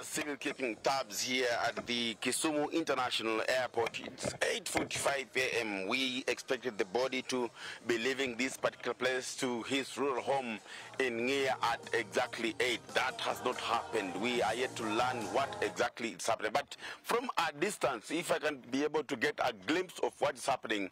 are still keeping tabs here at the Kisumu International Airport. It's 8:45 a.m. We expected the body to be leaving this particular place to his rural home in Ngea at exactly 8. That has not happened. We are yet to learn what exactly is happening. But from a distance, if I can be able to get a glimpse of what is happening,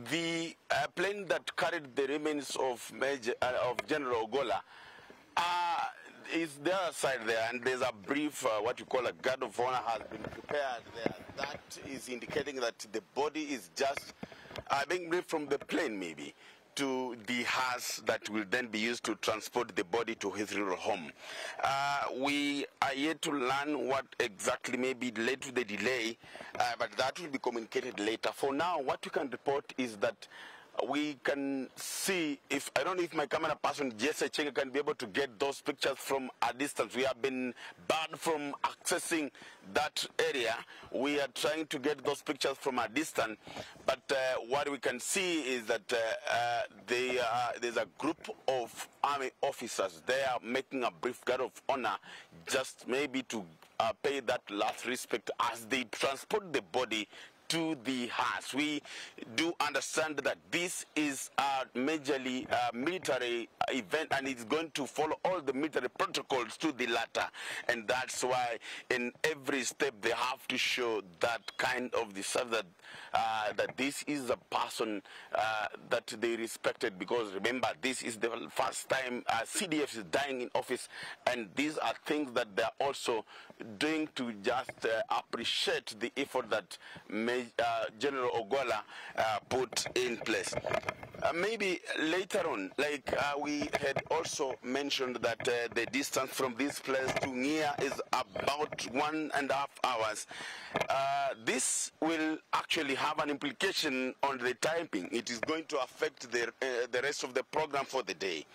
the plane that carried the remains of General Ogolla is the other side there, and there's a brief, what you call a guard of honor has been prepared there. That is indicating that the body is just being moved from the plane maybe to the hearse that will then be used to transport the body to his rural home. We are yet to learn what exactly maybe led to the delay, but that will be communicated later. For now, what we can report is that we can see, if I don't know if my camera person Jesse Chenge can be able to get those pictures from a distance. We have been barred from accessing that area. We are trying to get those pictures from a distance, but what we can see is that there's a group of army officers. They are making a brief guard of honor, just maybe to pay that last respect as they transport the body to the hearse. We do understand that this is a majorly military event, and it's going to follow all the military protocols to the latter, and that's why in every step they have to show that kind of the that that this is a person that they respected, because remember, this is the first time CDF is dying in office, and these are things that they're also doing to just appreciate the effort that General Ogolla put in place. Maybe later on, like we had also mentioned that the distance from this place to Ngea is about 1.5 hours. This will actually have an implication on the timing. It is going to affect the rest of the program for the day.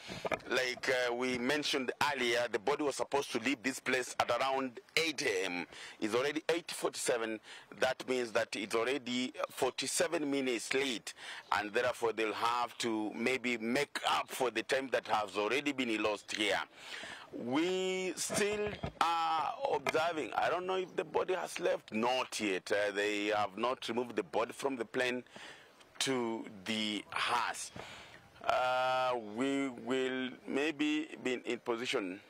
Like we mentioned earlier, the body was supposed to leave this place at around 8 a.m. It's already 8:47. That means that it's already 47 minutes late, and therefore they'll have to maybe make up for the time that has already been lost here. We still are observing. I don't know if the body has left. Not yet. They have not removed the body from the plane to the hearse. We will maybe be in position.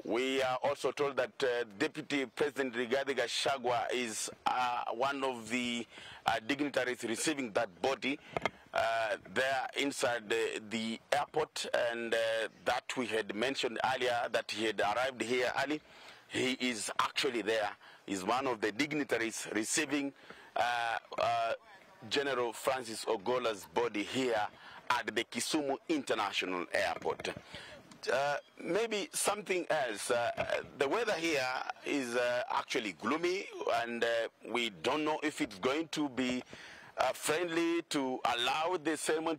We are also told that Deputy President Gachagua is one of the dignitaries receiving that body there inside the airport, and that we had mentioned earlier that he had arrived here early. He is actually there. He's one of the dignitaries receiving General Francis Ogolla's body here at the Kisumu International Airport. Maybe something else. The weather here is actually gloomy, and we don't know if it's going to be friendly to allow the ceremony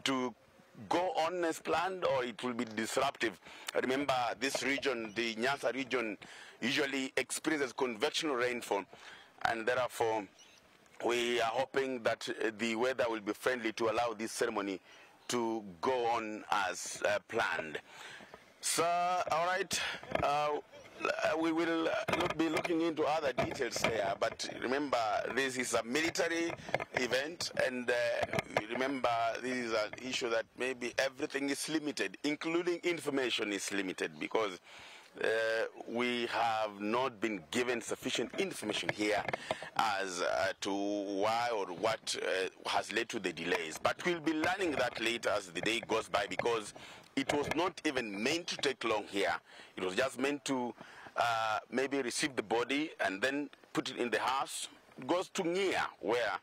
to go on as planned, or it will be disruptive. Remember, this region, the Nyasa region, usually experiences convectional rainfall, and therefore we are hoping that the weather will be friendly to allow this ceremony to go on as planned. So, all right, we will be looking into other details there, but remember, this is a military event, and remember, this is an issue that maybe everything is limited, including information is limited, because we have not been given sufficient information here as to why or what has led to the delays. But we'll be learning that later as the day goes by, because it was not even meant to take long here. It was just meant to maybe receive the body and then put it in the house. It goes to Ngea, where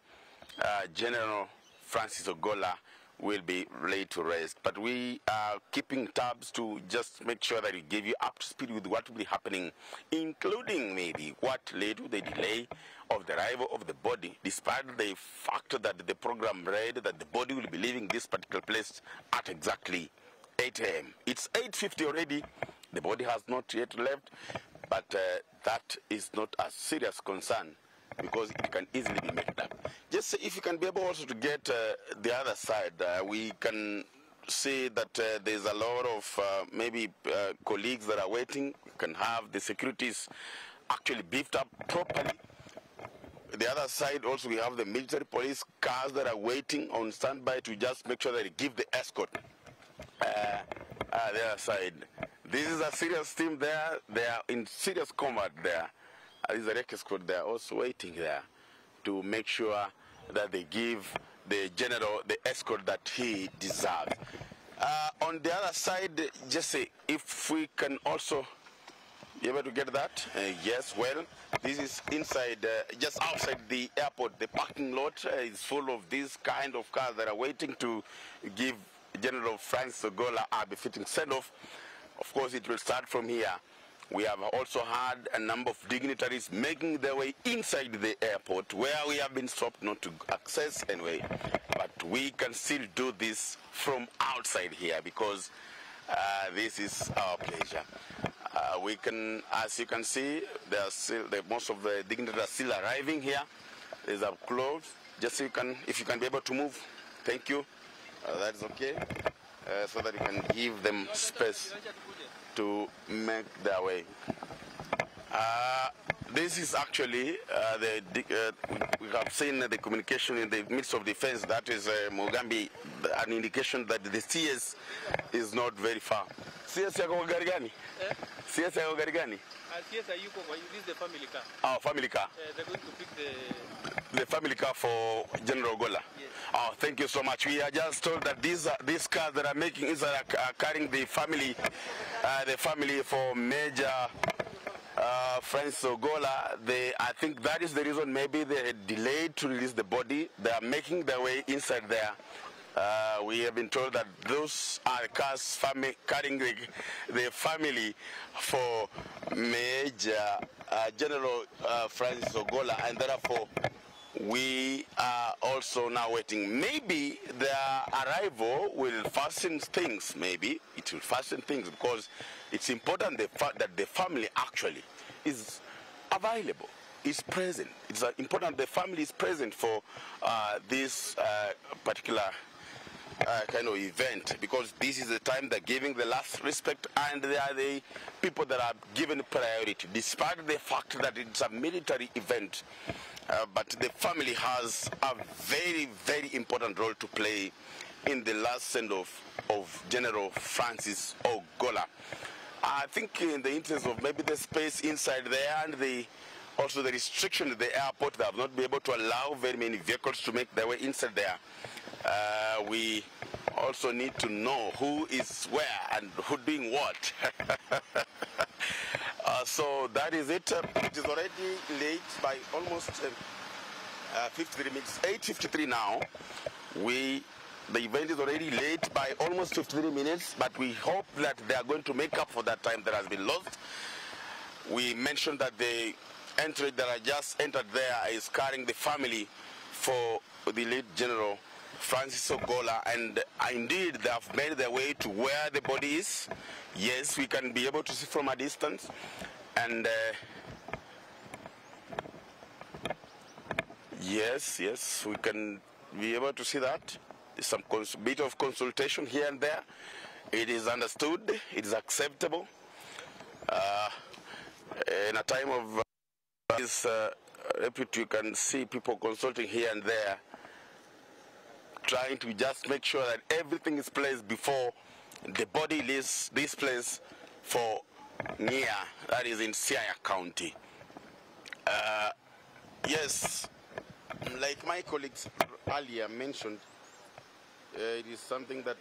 General Francis Ogolla will be laid to rest. But we are keeping tabs to just make sure that we give you up to speed with what will be happening, including maybe what led to the delay of the arrival of the body, despite the fact that the program read that the body will be leaving this particular place at exactly 8 a.m. It's 8:50 already. The body has not yet left, but that is not a serious concern, because it can easily be made up. Just if you can be able also to get the other side, we can see that there's a lot of maybe colleagues that are waiting. We can have the securities actually beefed up properly. The other side also we have the military police cars that are waiting on standby to just make sure that they give the escort. The other side. This is a serious team there. They are in serious combat there. This is a wreck escort. They are also waiting there to make sure that they give the general the escort that he deserves. On the other side, Jesse, if we can also be able to get that. Yes, well, this is inside, just outside the airport. The parking lot is full of these kind of cars that are waiting to give General Francis Ogolla a befitting send-off. Of course, it will start from here. We have also had a number of dignitaries making their way inside the airport, where we have been stopped not to access anyway. But we can still do this from outside here because this is our pleasure. We can, as you can see, there are still, most of the dignitaries are still arriving here. These are closed. Just so you can, if you can be able to move, thank you. That's okay, so that you can give them space to make their way. This is actually we have seen the communication in the midst of defense. That is Mugambi, an indication that the CS is not very far. CS yako gari gani? CS yako gari gani? CS yuko kwa this is the family car. Oh, family car. They're going to pick the family car for General Ogolla. Yes. Oh, thank you so much. We are just told that these cars that are making is carrying the family for Major Francis Ogolla. I think that is the reason maybe they delayed to release the body. They are making their way inside there. We have been told that those are cars carrying the family for Major General Francis Ogolla, and therefore we are also now waiting. Maybe their arrival will fasten things. Maybe it will fasten things because it's important that the family actually is available, is present. It's important the family is present for this particular kind of event, because this is the time they're giving the last respect, and they are the people that are given priority, despite the fact that it's a military event. But the family has a very, very important role to play in the last send-off of General Francis Ogolla. I think in the interest of maybe the space inside there and also the restriction at the airport, they have not been able to allow very many vehicles to make their way inside there. We also need to know who is where and who doing what. So that is it. It is already late by almost 53 minutes. 8:53 now. The event is already late by almost 53 minutes, but we hope that they are going to make up for that time that has been lost. We mentioned that the entry that I just entered there is carrying the family for the late General Francis Ogolla, and indeed they have made their way to where the body is. Yes, we can be able to see from a distance, and yes, we can be able to see that. There's some bit of consultation here and there. It is understood, it is acceptable. In a time of this repute, you can see people consulting here and there, trying to just make sure that everything is placed before the body leaves this place for Nia, that is in Siaya County. Yes, like my colleagues earlier mentioned, it is something that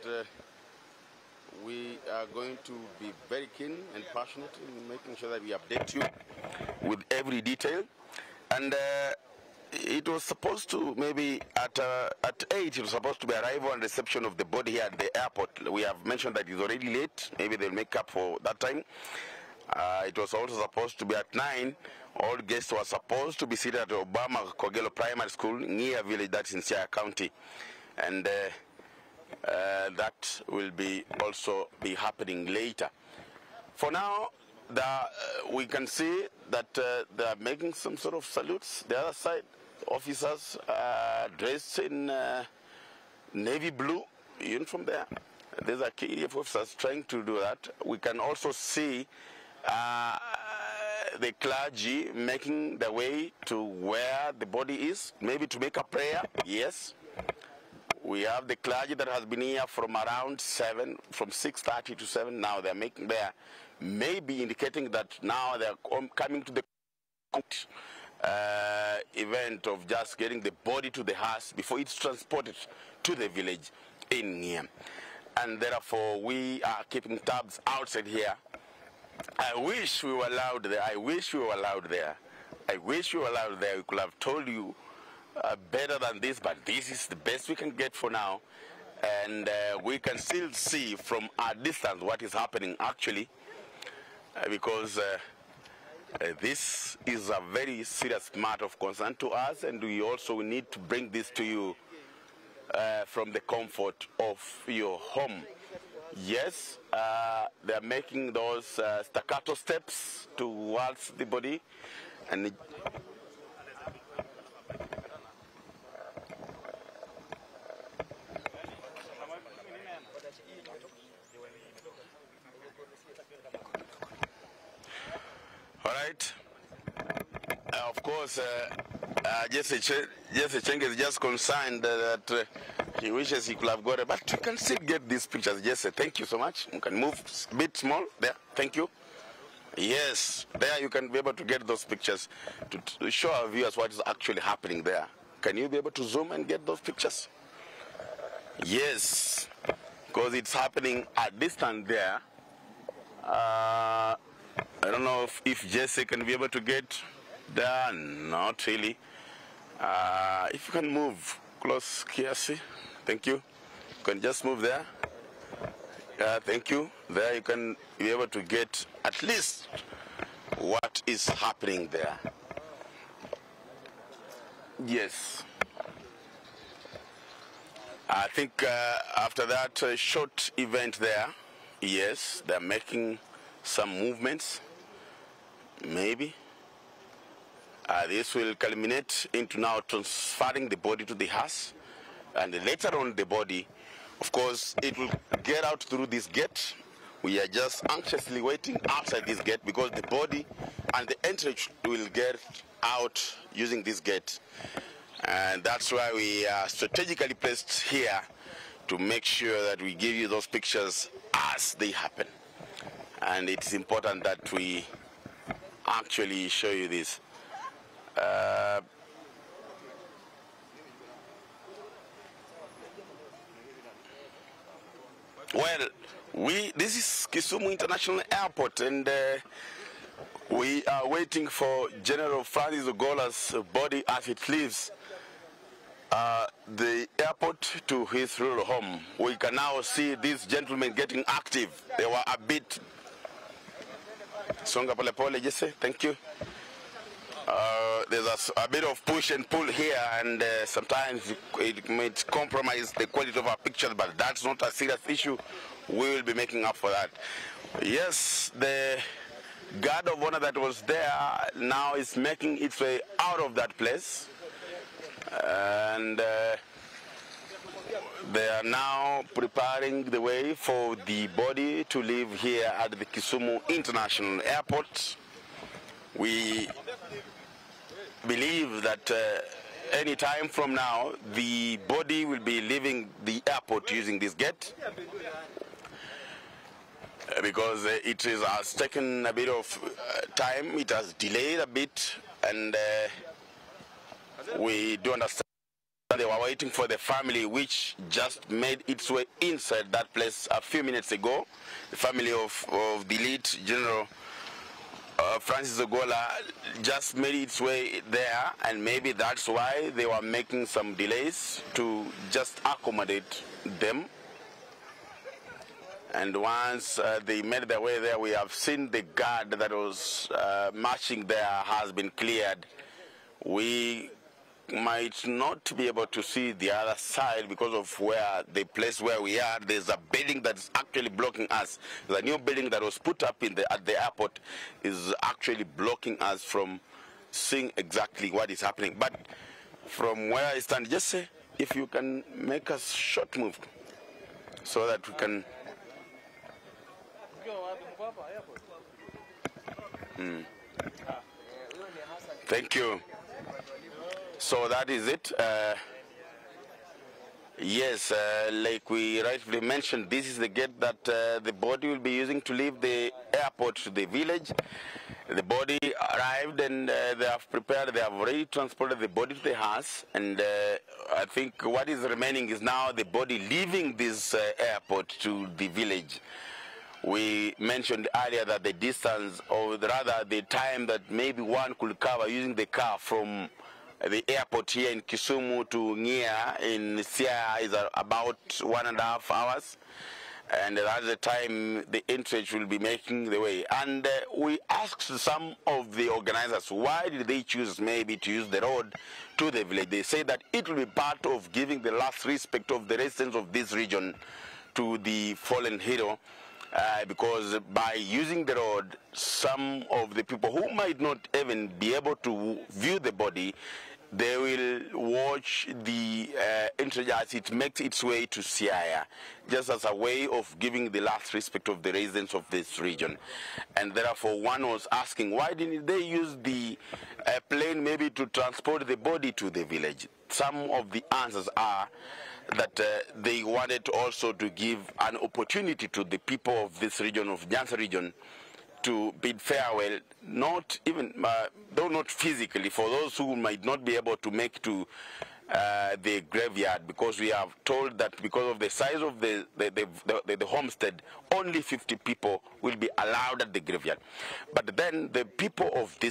we are going to be very keen and passionate in making sure that we update you with every detail. And it was supposed to, maybe at 8, it was supposed to be arrival and reception of the body here at the airport. We have mentioned that it's already late. Maybe they'll make up for that time. It was also supposed to be at 9. All guests were supposed to be seated at Obama Kogelo Primary School, near village, that's in Siaya County. And that will be also be happening later. For now, we can see that they are making some sort of salutes. The other side, officers dressed in navy blue uniform there. These are KDF officers trying to do that. We can also see the clergy making the way to where the body is, maybe to make a prayer. Yes. We have the clergy that has been here from around 7, from 6:30 to 7. Now they're making there, maybe indicating that now they're coming to the event of just getting the body to the house before it's transported to the village in here. And therefore, we are keeping tabs outside here. I wish we were allowed there. I wish we were allowed there. I wish we were allowed there. We could have told you better than this, but this is the best we can get for now. And we can still see from a distance what is happening actually, because this is a very serious matter of concern to us, and we also need to bring this to you from the comfort of your home. Yes, they are making those staccato steps towards the body, and all right. Of course, Jesse Cheng is just concerned that he wishes he could have got it, but you can still get these pictures. Jesse, thank you so much. You can move a bit small there. Thank you. Yes, there you can be able to get those pictures to show our viewers what is actually happening there. Can you be able to zoom and get those pictures? Yes, because it's happening at distance there. I don't know if Jesse can be able to get there. Not really. If you can move close, Kiasi. Thank you. You can just move there. Thank you. There you can be able to get at least what is happening there. Yes. I think after that short event there, yes, they're making some movements. Maybe. This will culminate into now transferring the body to the house. And later on the body, of course, it will get out through this gate. We are just anxiously waiting outside this gate because the body and the entrance will get out using this gate. And that's why we are strategically placed here to make sure that we give you those pictures as they happen. And it's important that we actually show you this. Well, this is Kisumu International Airport, and we are waiting for General Francis Ogolla's body as it leaves the airport to his rural home. We can now see these gentlemen getting active. They were a bit... Songa pole pole, Jesse, thank you. There's a bit of push and pull here, and sometimes it might compromise the quality of our pictures, but that's not a serious issue. We will be making up for that. Yes, the guard of honor that was there now is making its way out of that place, and they are now preparing the way for the body to leave here at the Kisumu International Airport. We believe that any time from now, the body will be leaving the airport using this gate, because it has taken a bit of time. It has delayed a bit, and we do understand that they were waiting for the family, which just made its way inside that place a few minutes ago. The family of the late General Francis Ogolla just made its way there, and maybe that's why they were making some delays to just accommodate them. And once they made their way there, we have seen the guard that was marching there has been cleared. We might not be able to see the other side because of where the place where we are. There's a building that's actually blocking us. The new building that was put up at the airport is actually blocking us from seeing exactly what is happening. But from where I stand, just say if you can make a short move. so that we can. Thank you. So that is it. Yes, like we rightly mentioned, this is the gate that the body will be using to leave the airport to the village. The body arrived and they have prepared, they have already transported the body to the house, and I think what is remaining is now the body leaving this airport to the village. We mentioned earlier that the distance, or rather the time that maybe one could cover using the car from the airport here in Kisumu to Nia in Siaya is about 1.5 hours. And that's the time the interchange will be making the way. And we asked some of the organizers, why did they choose maybe to use the road to the village? They say that it will be part of giving the last respect of the residents of this region to the fallen hero. Because by using the road, some of the people who might not even be able to view the body, they will watch the interchange as it makes its way to Siaya, just as a way of giving the last respect of the residents of this region. And therefore, one was asking, why didn't they use the plane maybe to transport the body to the village? Some of the answers are that they wanted also to give an opportunity to the people of this region, of Nyanza region, to bid farewell, not even, though not physically, for those who might not be able to make to the graveyard, because we have told that because of the size of the homestead, only 50 people will be allowed at the graveyard. But then the people of this